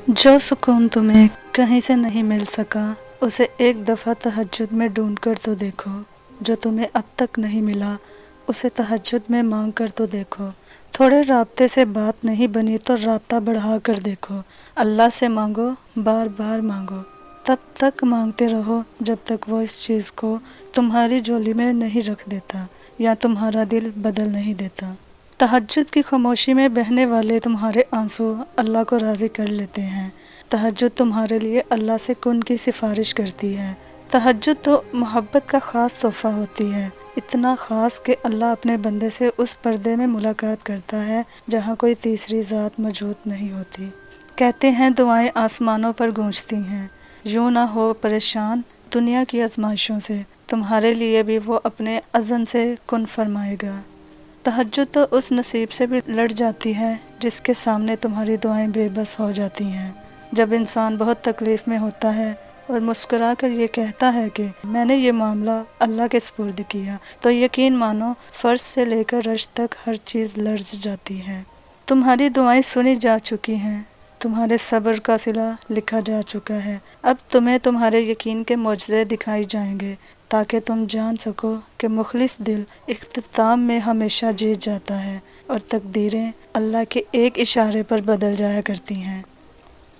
जो सुकून तुम्हें कहीं से नहीं मिल सका उसे एक दफ़ा तहज्जुद में ढूंढ कर तो देखो। जो तुम्हें अब तक नहीं मिला उसे तहज्जुद में मांग कर तो देखो। थोड़े राब्ते से बात नहीं बनी तो राब्ता बढ़ा कर देखो। अल्लाह से मांगो, बार बार मांगो, तब तक मांगते रहो जब तक वो इस चीज़ को तुम्हारी झोली में नहीं रख देता या तुम्हारा दिल बदल नहीं देता। तहज्जुद की खामोशी में बहने वाले तुम्हारे आंसू अल्लाह को राज़ी कर लेते हैं। तहज्जुद तुम्हारे लिए अल्लाह से कुन की सिफारिश करती है। तहज्जुद तो मोहब्बत का ख़ास तोहफ़ा होती है, इतना ख़ास कि अल्लाह अपने बंदे से उस पर्दे में मुलाकात करता है जहाँ कोई तीसरी ज़ात मौजूद नहीं होती। कहते हैं दुआएं आसमानों पर गूंजती हैं, यूँ ना हो परेशान दुनिया की आजमाइशों से, तुम्हारे लिए भी वो अपने अज़न से कुन फरमाएगा। तहज्जुद तो उस नसीब से भी लड़ जाती है जिसके सामने तुम्हारी दुआएं बेबस हो जाती हैं। जब इंसान बहुत तकलीफ़ में होता है और मुस्कुरा कर ये कहता है कि मैंने ये मामला अल्लाह के सुपुर्द किया, तो यकीन मानो फ़र्श से लेकर अर्श तक हर चीज़ लर्ज़ जाती है। तुम्हारी दुआएं सुनी जा चुकी हैं, तुम्हारे सब्र का सिला लिखा जा चुका है। अब तुम्हें तुम्हारे यकीन के मोजज़े दिखाए जाएंगे ताकि तुम जान सको कि मुखलिस दिल इख्तिताम में हमेशा जीत जाता है और तकदीरें अल्लाह के एक इशारे पर बदल जाया करती हैं।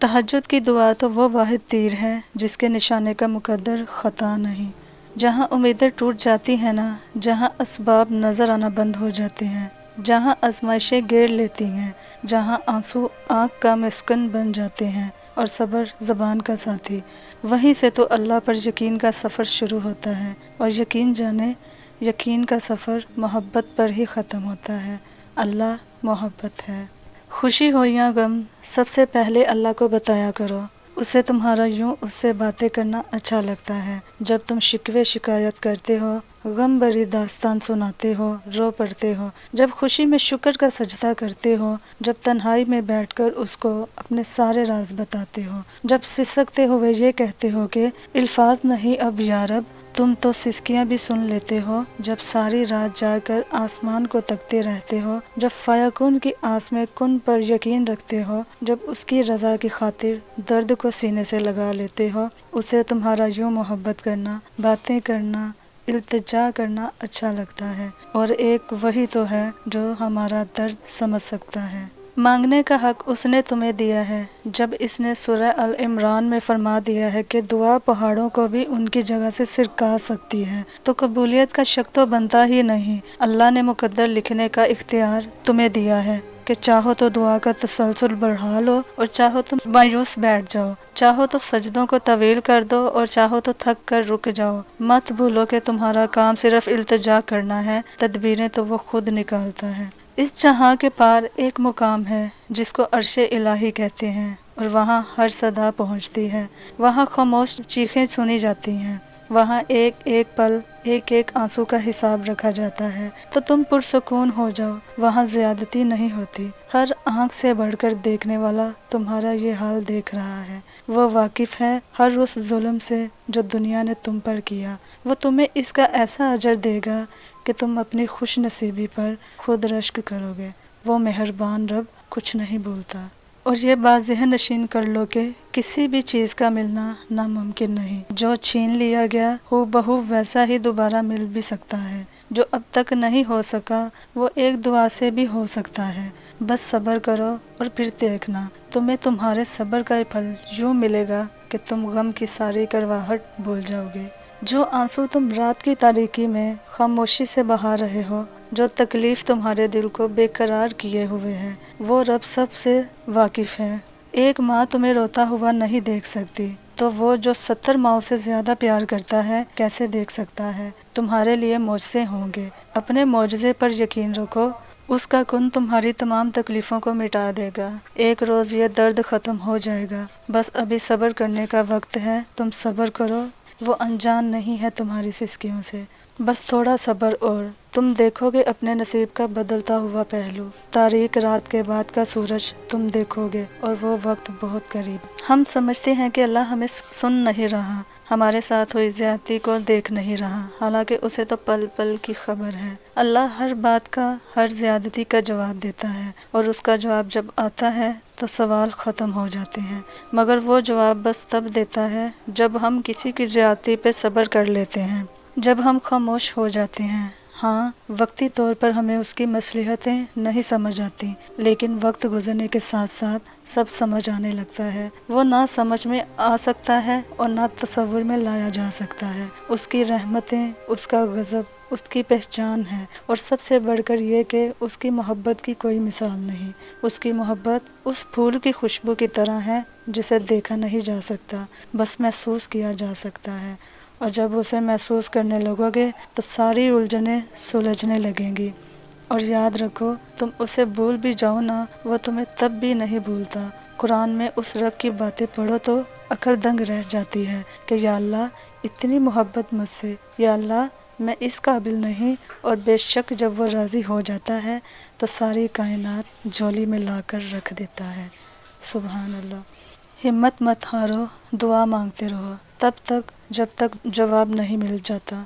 तहज्जुद की दुआ तो वो वाहिद तीर है जिसके निशाने का मुकद्दर ख़ता नहीं। जहाँ उम्मीदें टूट जाती हैं ना, जहाँ असबाब नज़र आना बंद हो जाते हैं, जहाँ आजमाइशें घेर लेती हैं, जहाँ आंसू आँख का मस्कन बन जाते हैं और सब्र ज़बान का साथी, वहीं से तो अल्लाह पर यकीन का सफ़र शुरू होता है। और यकीन जाने यकीन का सफ़र मोहब्बत पर ही ख़त्म होता है। अल्लाह मोहब्बत है। खुशी हो या गम सबसे पहले अल्लाह को बताया करो, उसे तुम्हारा यूं उससे बातें करना अच्छा लगता है। जब तुम शिकवे शिकायत करते हो, गम भरी दास्तान सुनाते हो, रो पड़ते हो, जब खुशी में शुक्र का सजदा करते हो, जब तन्हाई में बैठकर उसको अपने सारे राज बताते हो, जब सिसकते हुए ये कहते हो कि अल्फाज नहीं अब या रब, तुम तो सिसकियाँ भी सुन लेते हो, जब सारी रात जाकर आसमान को तकते रहते हो, जब फ़याकुन की आस में कुन पर यकीन रखते हो, जब उसकी रज़ा की खातिर दर्द को सीने से लगा लेते हो, उसे तुम्हारा यूँ मोहब्बत करना, बातें करना, इल्तिजा करना अच्छा लगता है। और एक वही तो है जो हमारा दर्द समझ सकता है। मांगने का हक उसने तुम्हें दिया है। जब इसने सूरह अल इमरान में फरमा दिया है कि दुआ पहाड़ों को भी उनकी जगह से सिरका सकती है, तो कबूलियत का शक तो बनता ही नहीं। अल्लाह ने मुकद्दर लिखने का इख्तियार तुम्हें दिया है कि चाहो तो दुआ का तसलसल बढ़ा लो और चाहो तो मायूस बैठ जाओ, चाहो तो सजदों को तवील कर दो और चाहो तो थक कर रुक जाओ। मत भूलो कि तुम्हारा काम सिर्फ इल्तिजा करना है, तदबीरें तो वो खुद निकालता है। इस जहाँ के पार एक मुकाम है जिसको अर्शे इलाही कहते हैं और वहाँ हर सदा पहुँचती है, वहाँ खामोश चीखें सुनी जाती हैं, वहाँ एक एक पल एक एक आंसू का हिसाब रखा जाता है। तो तुम पुरसुकून हो जाओ, वहाँ ज़्यादती नहीं होती। हर आँख से बढ़कर देखने वाला तुम्हारा ये हाल देख रहा है। वो वाकिफ़ है हर उस जुल्म से जो दुनिया ने तुम पर किया। वो तुम्हें इसका ऐसा अजर देगा कि तुम अपनी खुश नसीबी पर खुद रश्क करोगे। वो मेहरबान रब कुछ नहीं भूलता। और ये बात ज़हन नशीन कर लो कि किसी भी चीज़ का मिलना नामुमकिन नहीं। जो छीन लिया गया हूबहू वैसा ही दोबारा मिल भी सकता है। जो अब तक नहीं हो सका वो एक दुआ से भी हो सकता है। बस सब्र करो और फिर देखना तुम्हें तुम्हारे सब्र का फल यूँ मिलेगा कि तुम गम की सारी करवाहट भूल जाओगे। जो आंसू तुम रात की तारीकी में खामोशी से बहा रहे हो, जो तकलीफ़ तुम्हारे दिल को बेकरार किए हुए है, वो रब सब से वाकिफ़ है। एक माँ तुम्हें रोता हुआ नहीं देख सकती, तो वो जो 70 माँओं से ज़्यादा प्यार करता है कैसे देख सकता है। तुम्हारे लिए मौजज़े होंगे, अपने मौजज़े पर यकीन रखो, उसका कुन तुम्हारी तमाम तकलीफ़ों को मिटा देगा। एक रोज़ ये दर्द ख़त्म हो जाएगा। बस अभी सब्र करने का वक्त है, तुम सब्र करो। वो अनजान नहीं है तुम्हारी सिसकियों से, बस थोड़ा सब्र और تم دیکھو گے اپنے نصیب کا بدلتا ہوا پہلو، تاریک رات کے بعد کا سورج تم دیکھو گے، اور وہ وقت بہت قریب۔ ہم سمجھتے ہیں کہ اللہ ہمیں سن نہیں رہا، ہمارے ساتھ ہوئی زیادتی کو دیکھ نہیں رہا، حالانکہ اسے تو پل پل کی خبر ہے۔ اللہ ہر بات کا، ہر زیادتی کا جواب دیتا ہے، اور اس کا جواب جب آتا ہے تو سوال ختم ہو جاتے ہیں، مگر وہ جواب بس تب دیتا ہے جب ہم کسی کی زیادتی پہ صبر کر لیتے ہیں، جب ہم خاموش ہو جاتے ہیں۔ ہاں، وقتی طور پر ہمیں اس کی مصلحتیں نہیں سمجھ آتی، لیکن وقت گزرنے کے ساتھ ساتھ سب سمجھ آنے لگتا ہے۔ وہ نہ سمجھ میں آ سکتا ہے اور نہ تصور میں لایا جا سکتا ہے۔ اس کی رحمتیں، اس کا غضب اس کی پہچان ہے، اور سب سے بڑھ کر یہ کہ اس کی محبت کی کوئی مثال نہیں۔ اس کی محبت اس پھول کی خوشبو کی طرح ہے جسے دیکھا نہیں جا سکتا، بس محسوس کیا جا سکتا ہے، اور جب اسے محسوس کرنے لگو گے تو ساری الجھنیں سلجھنے لگیں گی۔ اور یاد رکھو، تم اسے بھول بھی جاؤ نا، وہ تمہیں تب بھی نہیں بھولتا۔ قرآن میں اس رب کی باتیں پڑھو تو عقل دنگ رہ جاتی ہے کہ یا اللہ اتنی محبت مجھ سے، یا اللہ میں اس قابل نہیں، اور بے شک جب وہ راضی ہو جاتا ہے تو ساری کائنات جھولی میں لا کر رکھ دیتا ہے۔ سبحان اللہ۔ ہمت مت ہارو، دعا مانگتے رہو، تب تک جب تک جواب نہیں مل جاتا۔